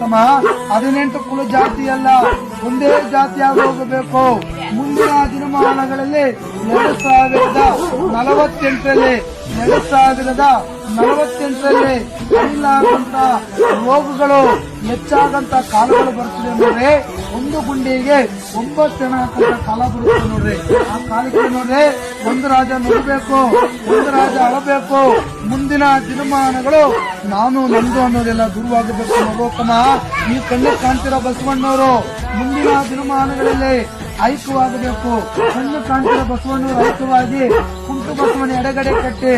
ನೋಡೋತಮ್ಮ. 18 ಕುಲ ಜಾತಿ ಅಲ್ಲ, ಒಂದೇ ಜಾತಿಯಾಗಿ ಹೋಗಬೇಕು. ಮುಂದಿನ ದಿನಮಾನಗಳಲ್ಲಿ 2048ರಲ್ಲಿ ಇಲ್ಲಾದಂತ ರೋಗಗಳು ಹೆಚ್ಚಾಗಂತ ಕಾಲಗಳು ಬರ್ತದೆ ನೋಡ್ರಿ. ಒಂದು ಗುಂಡಿಗೆ 9 ಜನ ಹಾಕಂತ ಕಾಲ ಬರುತ್ತೆ ನೋಡ್ರಿ. ಆ ಕಾಲಕ್ಕೆ ನೋಡ್ರಿ ಒಂದು ರಾಜ ನೋಡಬೇಕು, ಒಂದು ರಾಜ ಅಳಬೇಕು. ಮುಂದಿನ ದಿನಮಾನಗಳು ನಾನು ನಮ್ದು ಅನ್ನೋದೆಲ್ಲ ದೂರವಾಗಬೇಕು ನೋಡೋತಮ್ಮ. ಈ ಕಣ್ಣಿಗೆ ಕಾಣ್ತಿರೋ ಬಸವಣ್ಣವರು ಮುಂದಿನ ದಿನಮಾನಗಳಲ್ಲಿ ಐಕ್ಯವಾಗಬೇಕು. ಕಣ್ಣು ಕಾಣ್ತಿರೋ ಬಸವಣ್ಣವರು ಐಕ್ಯವಾಗಿ ಕುಂಟು ಬಸವನ ಎಡಗಡೆ ಕಟ್ಟಿ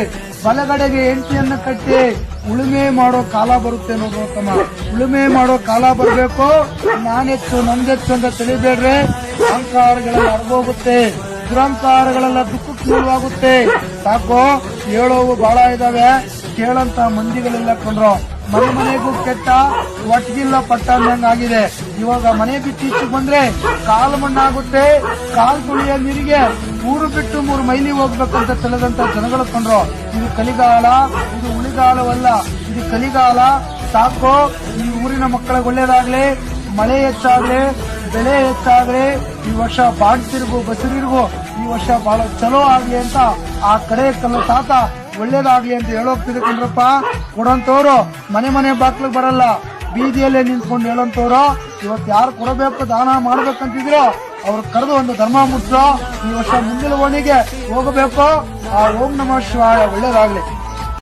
ಬಲಗಡೆಗೆ ಹೆಂಡತಿಯನ್ನು ಕಟ್ಟಿ ಉಳುಮೆ ಮಾಡೋ ಕಾಲ ಬರುತ್ತೆ ನೋಡ್ರಮ್ಮ. ಉಳುಮೆ ಮಾಡೋ ಕಾಲ ಬರಬೇಕು. ನಾನೆಚ್ಚು ನಂದೆಚ್ಚು ಅಂತ ತಿಳಿಬೇಡ್ರಿ. ಅಹಂಕಾರಗಳೆಲ್ಲ ಅರ್ಬೋಗುತ್ತೆ, ದುರಂಕಾರಗಳೆಲ್ಲ ದುಃಖಕ್ಕೆ ಮೂಲವಾಗುತ್ತೆ. ಸಾಕು, ಹೇಳೋವು ಬಹಳ ಇದಾವೆ, ಕೇಳಂತ ಮಂದಿಗಳೆಲ್ಲ ಕೊಂಡ್ರು. ಮನೆಗೂ ಕೆಟ್ಟ ಒಟ್ಟಿಗಿಲ್ಲ ಪಟ್ಟ ಅಂದಂಗಾಗಿದೆ. ಇವಾಗ ಮನೆ ಬಿಟ್ಟು ಈಚೆಗೆ ಬಂದ್ರೆ ಕಾಲು ಮಣ್ಣಾಗುತ್ತೆ. ಕಾಲು ತುಳಿಯ ನೀರಿಗೆ ಊರು ಬಿಟ್ಟು 3 ಮೈಲಿ ಹೋಗ್ಬೇಕಂತ ತಿಳಿದಂತ ಜನಗಳು ಕೊಂಡ್ರು. ಇದು ಕಲಿಗಾಲ, ಇದು ಉಳಿಗಾಲವಲ್ಲ, ಇದು ಕಲಿಗಾಲ. ಸಾಕು, ಈ ಊರಿನ ಮಕ್ಕಳಿಗೆ ಒಳ್ಳೇದಾಗ್ಲಿ, ಮಳೆ ಹೆಚ್ಚಾಗ್ಲಿ, ಬೆಳೆ ಹೆಚ್ಚಾಗ್ಲಿ. ಈ ವರ್ಷ ಬಾಡ್ತಿರ್ಗು ಬಸರಿರ್ಗು ಈ ವರ್ಷ ಬಹಳ ಚಲೋ ಆಗ್ಲಿ ಅಂತ ಆ ಕಡೆ ಕಲ್ಲು ತಾತ ಒಳ್ಳೇದಾಗ್ಲಿ ಅಂತ ಹೇಳೋಗ್ತಿದೆ ಕಣ್ರಪ್ಪ. ಕೊಡಂತವ್ರು ಮನೆ ಬಾಕ್ಲಿಗೆ ಬರಲ್ಲ, ಬೀದಿಯಲ್ಲೇ ನಿಂತ್ಕೊಂಡು ಹೇಳಂತವ್ರು. ಇವತ್ತು ಯಾರು ಕೊಡಬೇಕು, ದಾನ ಮಾಡ್ಬೇಕಂತಿದ್ರೋ ಅವ್ರು ಕರೆದು ಒಂದು ಧರ್ಮ ಮುಟ್ಸೋ. ಈ ವರ್ಷ ಮುಂದಿನ ಓಣಿಗೆ ಹೋಗಬೇಕು. ಆ ಓಂ ನಮಃ ಶಿವಾಯ ಒಳ್ಳೇದಾಗ್ಲಿ.